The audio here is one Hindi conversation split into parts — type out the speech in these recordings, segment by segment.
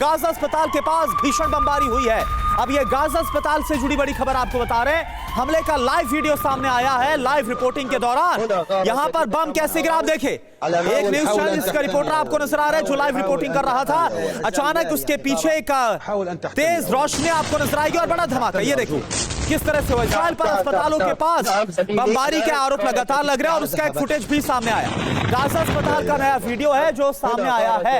गाजा अस्पताल के पास भीषण बमबारी हुई है। अब ये गाजा अस्पताल से जुड़ी बड़ी खबर आपको बता रहे हैं। हमले का लाइव वीडियो सामने आया है। लाइव रिपोर्टिंग के दौरान यहां पर बम कैसे गिरा आप देखें। एक न्यूज चैनल इसका रिपोर्टर आपको नजर आ रहा है जो लाइव रिपोर्टिंग कर रहा था। अचानक उसके पीछे एक तेज रोशनी आपको नजर आएगी और बड़ा धमाका। ये देखिए किस तरह से इजराइल पर अस्पतालों के पास बमबारी के आरोप लगातार लग रहे हैं और उसका एक फुटेज भी सामने आया। गाजा अस्पताल का नया वीडियो है जो सामने आया है।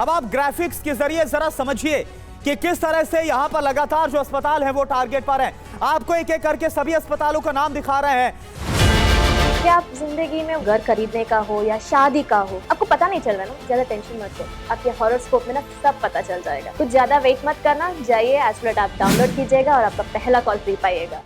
अब आप ग्राफिक्स के जरिए जरा समझिए कि किस तरह से यहां पर लगातार जो अस्पताल है वो टारगेट पर है। आपको एक एक करके सभी अस्पतालों का नाम दिखा रहे हैं। क्या आप जिंदगी में घर खरीदने का हो या शादी का हो, आपको पता नहीं चल रहा ना, ज्यादा टेंशन मत लो। आपके हॉरोस्कोप में ना सब पता चल जाएगा। कुछ ज्यादा वेट मत करना, जाइए एस्ट्रोलैट आप डाउनलोड कीजिएगा और आपका पहला कॉल फ्री पाइएगा।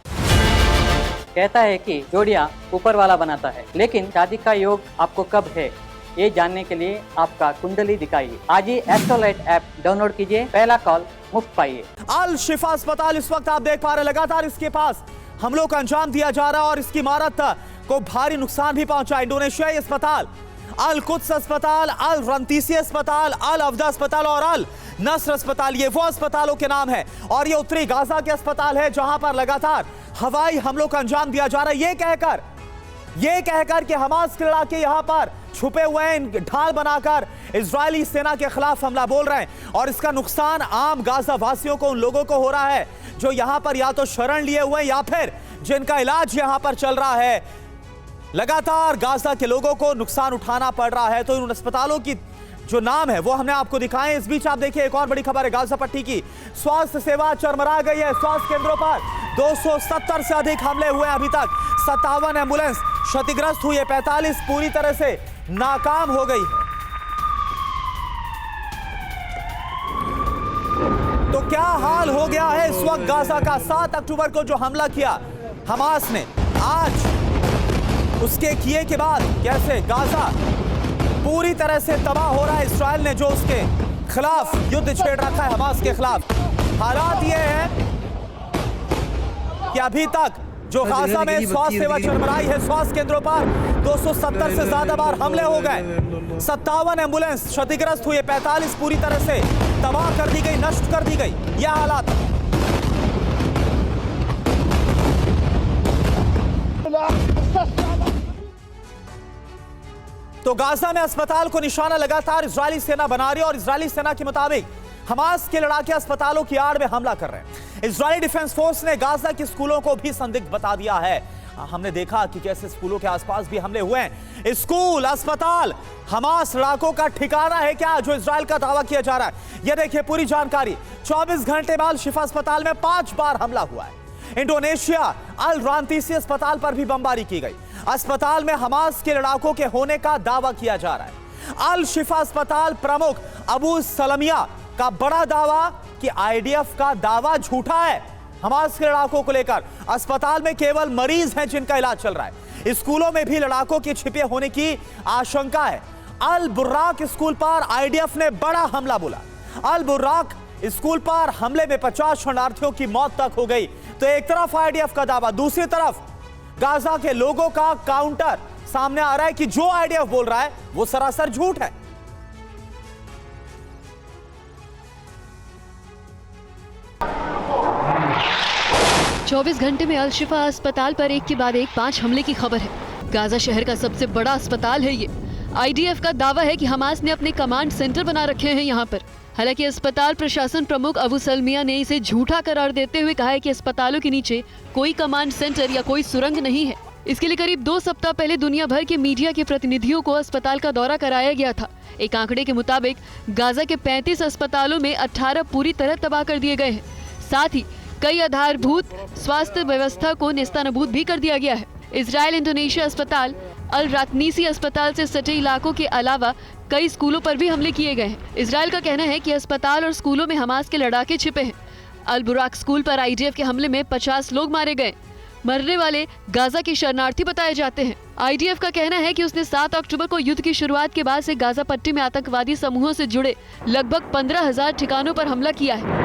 कहता है कि जोड़ियां ऊपर वाला बनाता है, लेकिन शादी का योग आपको कब है ये जानने के लिए आपका कुंडली दिखाइए। आज ही एस्ट्रोलाइट ऐप डाउनलोड कीजिए, पहला कॉल मुफ्त पाइए। अल शिफा अस्पताल इस वक्त आप देख पा रहे हैं लगातार इसके पास हमलों का अंजाम दिया जा रहा है और इसकी इमारत को भारी नुकसान भी पहुंचा। इंडोनेशियाई अस्पताल, अल कुद्स अस्पताल, अल रंतीसी अस्पताल, अल अवदा अस्पताल और अल नस्र अस्पताल, ये वो अस्पतालों के नाम है। और ये उत्तरी गाजा के अस्पताल है जहां पर लगातार हवाई हमलों का अंजाम दिया जा रहा है। ये कहकर कि हमास के लड़ाके यहां पर छुपे हुए हैं, ढाल बनाकर इजरायली सेना के खिलाफ हमला बोल रहे हैं। और इसका नुकसान आम गाजा वासियों को, उन लोगों को हो रहा है जो यहां पर या तो शरण लिए हुए हैं या फिर जिनका इलाज यहां पर चल रहा है। लगातार गाजा के लोगों को नुकसान उठाना पड़ रहा है। तो इन अस्पतालों की जो नाम है वो हमने आपको दिखाए। इस बीच आप देखिए एक और बड़ी खबर है गाजा पट्टी की। स्वास्थ्य सेवा चरमरा गई है। स्वास्थ्य केंद्रों पर 270 से अधिक हमले हुए अभी तक। 57 एम्बुलेंस क्षतिग्रस्त हुई है, 45 पूरी तरह से नाकाम हो गई है। तो क्या हाल हो गया है इस वक्त गाजा का। 7 अक्टूबर को जो हमला किया हमास ने, आज उसके किए के बाद कैसे गाजा पूरी तरह से तबाह हो रहा है। इस्राएल ने जो उसके खिलाफ युद्ध छेड़ रखा है हमास के खिलाफ। हालात ये है कि अभी तक जो गाजा में स्वास्थ्य सेवा चरमराई है, स्वास्थ्य केंद्रों पर 270 से ज्यादा बार हमले हो गए। 57 एम्बुलेंस क्षतिग्रस्त हुई, 45 पूरी तरह से तबाह कर दी गई, नष्ट कर दी गई। यह हालात तो गाजा में अस्पताल को निशाना लगातार इजरायली सेना बना रही है और इजरायली सेना के मुताबिक हमास के लड़ाके अस्पतालों की आड़ में हमला कर रहे हैं। इजरायली डिफेंस फोर्स ने गाजा के स्कूलों को भी संदिग्ध बता दिया है। हमने देखा कि कैसे स्कूलों के आसपास भी हमले हुए हैं। स्कूल, अस्पताल हमास लड़ाकों का ठिकाना है क्या, जो इजराइल का दावा किया जा रहा है। यह देखिए पूरी जानकारी। 24 घंटे बाद शिफा अस्पताल में 5 बार हमला हुआ है। इंडोनेशिया अल रांतीसी अस्पताल पर भी बमबारी की गई। अस्पताल में हमास के लड़ाकों के होने का दावा किया जा रहा है। अल शिफा अस्पताल प्रमुख अबू सलमिया का बड़ा दावा कि आईडीएफ का दावा झूठा है। हमास के लड़ाकों को लेकर अस्पताल में केवल मरीज हैं जिनका इलाज चल रहा है। स्कूलों में भी लड़ाकों के छिपे होने की आशंका है। अल बुर्राक स्कूल पर आईडीएफ ने बड़ा हमला बोला। अल बुर्राक स्कूल पर हमले में 50 शरणार्थियों की मौत तक हो गई। तो एक तरफ आईडीएफ का दावा, दूसरी तरफ गाजा के लोगों का काउंटर सामने आ रहा है कि जो आईडीएफ बोल रहा है वो सरासर झूठ है। चौबीस घंटे में अल शिफा अस्पताल पर एक के बाद एक 5 हमले की खबर है। गाजा शहर का सबसे बड़ा अस्पताल है ये। आईडीएफ का दावा है कि हमास ने अपने कमांड सेंटर बना रखे हैं यहाँ पर। हालांकि अस्पताल प्रशासन प्रमुख अबू सलमिया ने इसे झूठा करार देते हुए कहा है कि अस्पतालों के नीचे कोई कमांड सेंटर या कोई सुरंग नहीं है। इसके लिए करीब 2 सप्ताह पहले दुनिया भर के मीडिया के प्रतिनिधियों को अस्पताल का दौरा कराया गया था। एक आंकड़े के मुताबिक गाजा के 35 अस्पतालों में 18 पूरी तरह तबाह कर दिए गए हैं। साथ ही कई आधारभूत स्वास्थ्य व्यवस्था को नेस्तनाबूद भी कर दिया गया है। इजराइल इंडोनेशिया अस्पताल, अल रातनीसी अस्पताल से सटे इलाकों के अलावा कई स्कूलों पर भी हमले किए गए हैं। इजराइल का कहना है कि अस्पताल और स्कूलों में हमास के लड़ाके छिपे हैं। अल बुराक स्कूल पर आईडीएफ के हमले में 50 लोग मारे गए। मरने वाले गाजा के शरणार्थी बताए जाते हैं। आईडीएफ का कहना है कि उसने 7 अक्टूबर को युद्ध की शुरुआत के बाद से गाजा पट्टी में आतंकवादी समूहों से जुड़े लगभग 15,000 ठिकानों पर हमला किया है।